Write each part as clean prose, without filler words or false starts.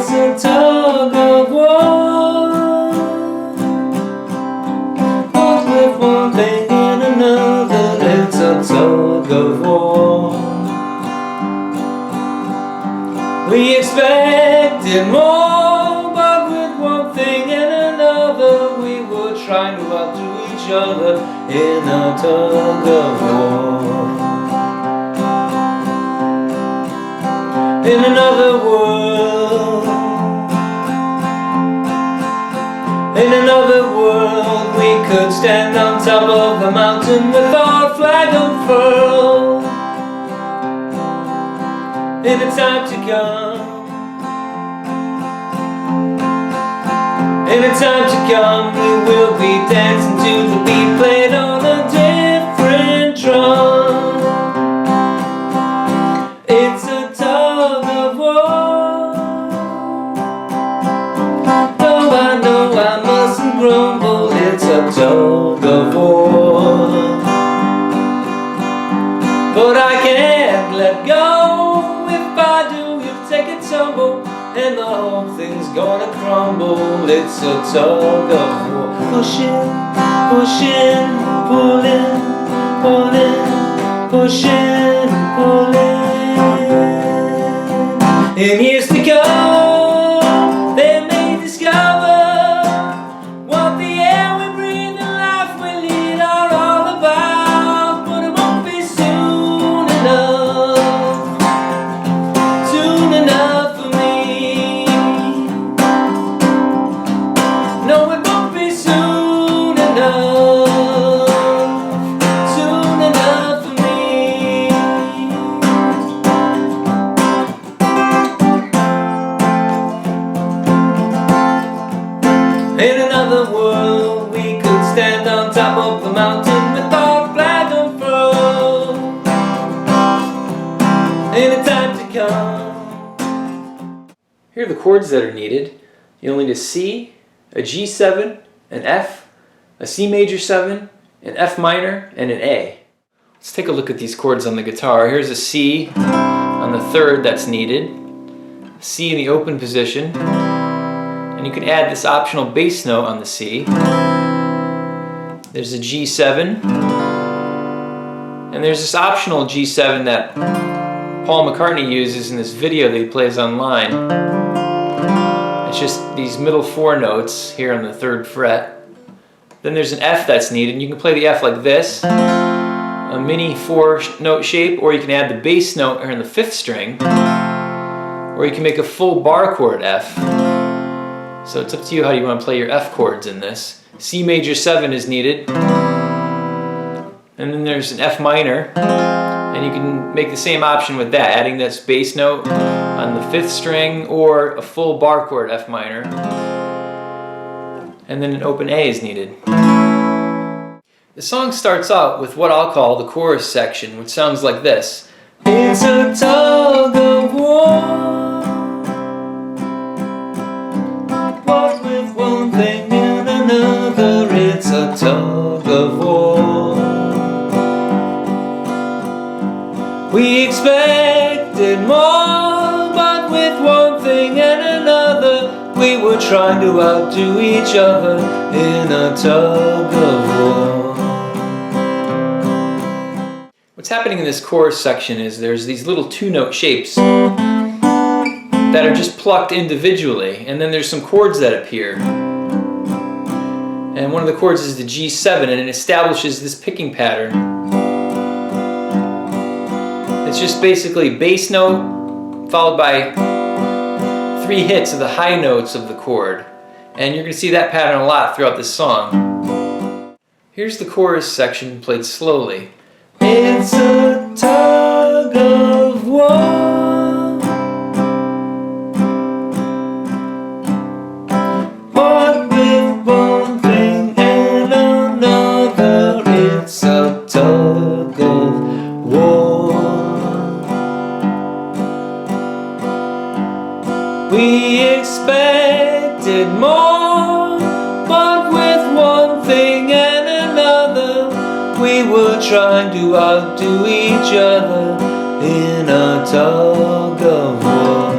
It's a tug of war. But with one thing and another, it's a tug of war. We expected more, but with one thing and another, we were trying to outdo each other in a tug of war. In another world, in another world, we could stand on top of a mountain with our flag unfurled. In a time to come, in a time to come, we will be dancing to the beat played on a different drum. It's a tug of war. Though I know I mustn't grumble, it's a tug of war. But I can't let go. If I do, you'll take a tumble, and the whole thing's gonna crumble. It's a tug of war. Pushing, pushing, pulling, pulling, pushing, pulling. In years to come, they may discover what the air we breathe and life we lead are all about. But it won't be soon enough for me. No, it won't be soon enough for me. In another world, we could stand on top of the mountain with our flag unfurled. In a time to come. Here are the chords that are needed. You'll need a C, a G7, an F, a C major 7, an F minor, and an A. Let's take a look at these chords on the guitar. Here's a C on the third that's needed, a C in the open position, and you can add this optional bass note on the C. There's a G7, and there's this optional G7 that Paul McCartney uses in this video that he plays online. It's just these middle 4 notes here on the 3rd fret. Then there's an F that's needed, and you can play the F like this, a mini 4-note shape, or you can add the bass note here in the 5th string, or you can make a full bar chord F. So it's up to you how you want to play your F chords in this. C major 7 is needed, and then there's an F minor, and you can make the same option with that, adding this bass note on the 5th string or a full bar chord F minor, and then an open A is needed. The song starts out with what I'll call the chorus section, which sounds like this. It's a tug of war, but with one thing and another, it's a tug of war. We expected more, but with one thing and another, we were trying to outdo each other in a tug of war. What's happening in this chorus section is there's these little 2-note shapes that are just plucked individually, and then there's some chords that appear. And one of the chords is the G7, and it establishes this picking pattern. It's just basically bass note followed by 3 hits of the high notes of the chord. And you're going to see that pattern a lot throughout this song. Here's the chorus section played slowly. It's a tug of war, but with one thing and another, it's a tug of war. We expected more, but with one thing and another, we were trying to outdo each other in a tug of war.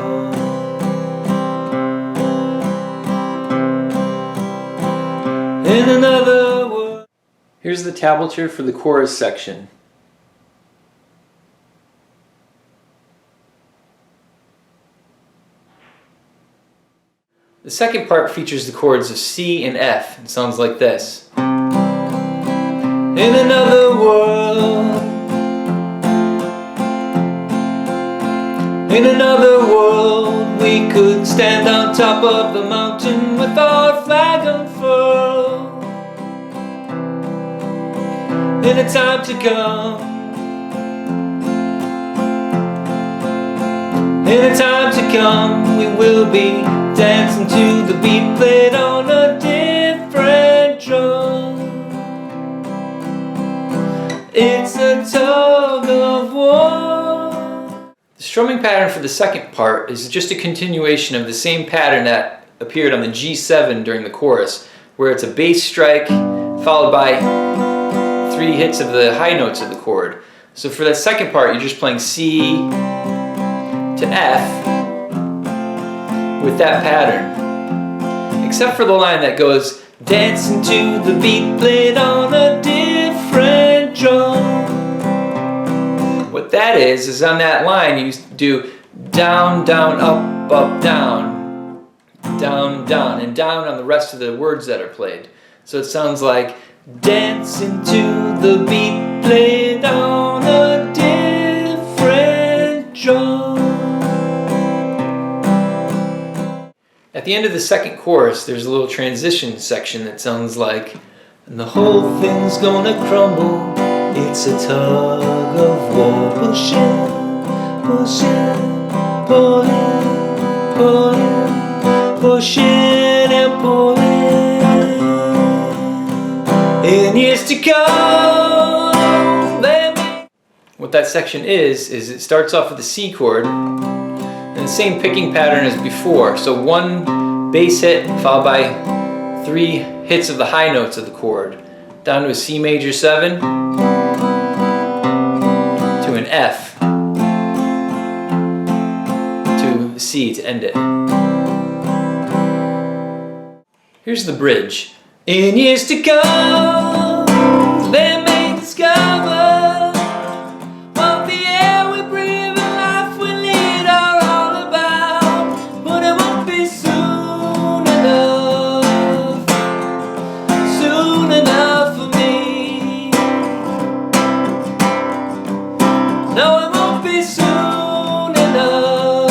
here's the tablature for the chorus section. The second part features the chords of C and F. It sounds like this. In another world, in another world, we could stand on top of the mountain with our flag unfurled. In a time to come, in a time to come, we will be dancing to the beat played on a different drum. It's a tug of war. The strumming pattern for the second part is just a continuation of the same pattern that appeared on the G7 during the chorus, where it's a bass strike followed by 3 hits of the high notes of the chord. So for that second part, you're just playing C to F with that pattern, except for the line that goes dancing to the beat played on a different drum. What that is on that line you do down, down, up, up, down, down, down, and down on the rest of the words that are played. So it sounds like dancing to the beat played on a different drum. At the end of the second chorus, there's a little transition section that sounds like, and the whole thing's gonna crumble, it's a tug of war, pushing, pushing, pulling, pulling, pushing and pulling. In years to come, baby. What that section is it starts off with the C chord, and the same picking pattern as before. So 1 bass hit followed by 3 hits of the high notes of the chord, down to a C major 7, to an F, to C to end it. Here's the bridge. In years to come, they may discover what the air we breathe and life we lead are all about, but it won't be soon enough for me. No, it won't be soon enough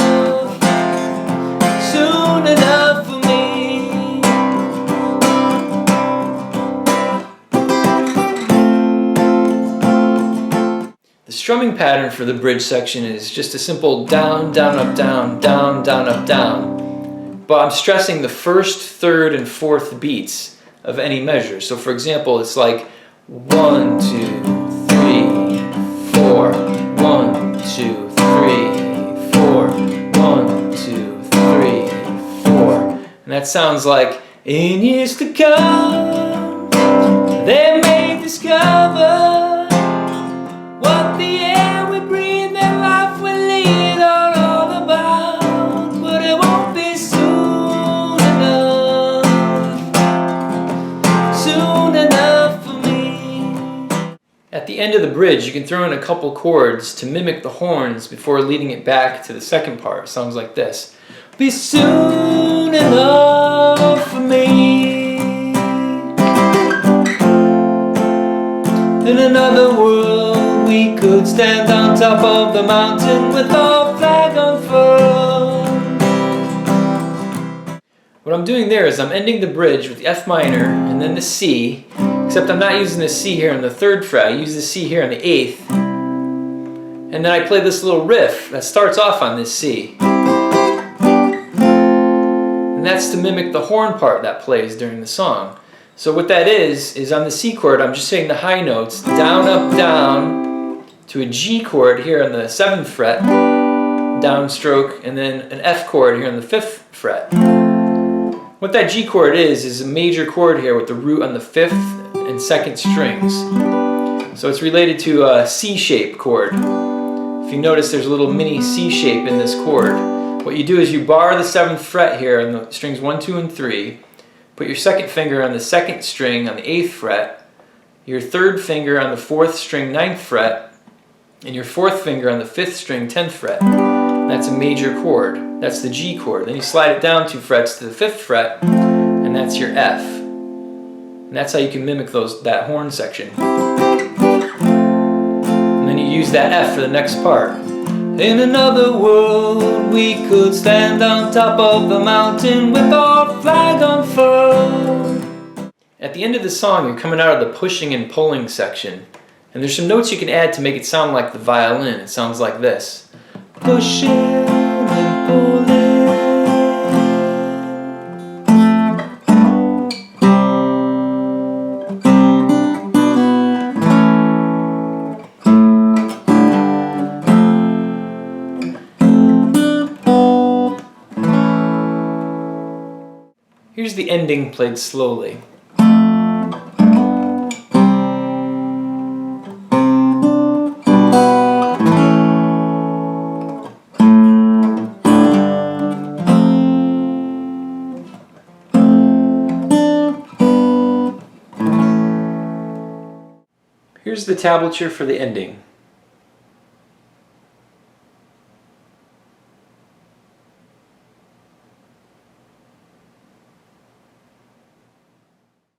for me. The strumming pattern for the bridge section is just a simple down, down, up, down, down, down, up, down. But I'm stressing the first, third, and fourth beats of any measure. So for example, it's like 1, 2, 3, 4, 1, 2, 3, 4, 1, 2, 3, 4. And that sounds like, in years to come, they may discover what the air we breathe and life we lead are all about, but it won't be soon enough for me. At the end of the bridge, you can throw in a couple chords to mimic the horns before leading it back to the second part. It sounds like this. Be soon enough for me. In another world, we could stand on top of the mountain with our flag unfurled. What I'm doing there is I'm ending the bridge with the F minor and then the C, except I'm not using the C here on the 3rd fret, I use the C here on the 8th. And then I play this little riff that starts off on this C. And that's to mimic the horn part that plays during the song. So what that is on the C chord, I'm just saying the high notes, down, up, down, to a G chord here on the 7th fret, downstroke, and then an F chord here on the 5th fret. What that G chord is a major chord here with the root on the 5th and 2nd strings. So it's related to a C-shape chord. If you notice, there's a little mini C shape in this chord. What you do is you bar the 7th fret here on the strings 1, 2, and 3, put your 2nd finger on the 2nd string on the 8th fret, your third finger on the 4th string 9th fret, and your 4th finger on the 5th string 10th fret. That's a major chord. That's the G chord. Then you slide it down 2 frets to the 5th fret, and that's your F. And that's how you can mimic that horn section. And then you use that F for the next part. In another world, we could stand on top of the mountain with our flag unfurled. At the end of the song, you're coming out of the pushing and pulling section. And there's some notes you can add to make it sound like the violin. It sounds like this. Pushing and pulling. Here's the ending played slowly. Here's the tablature for the ending.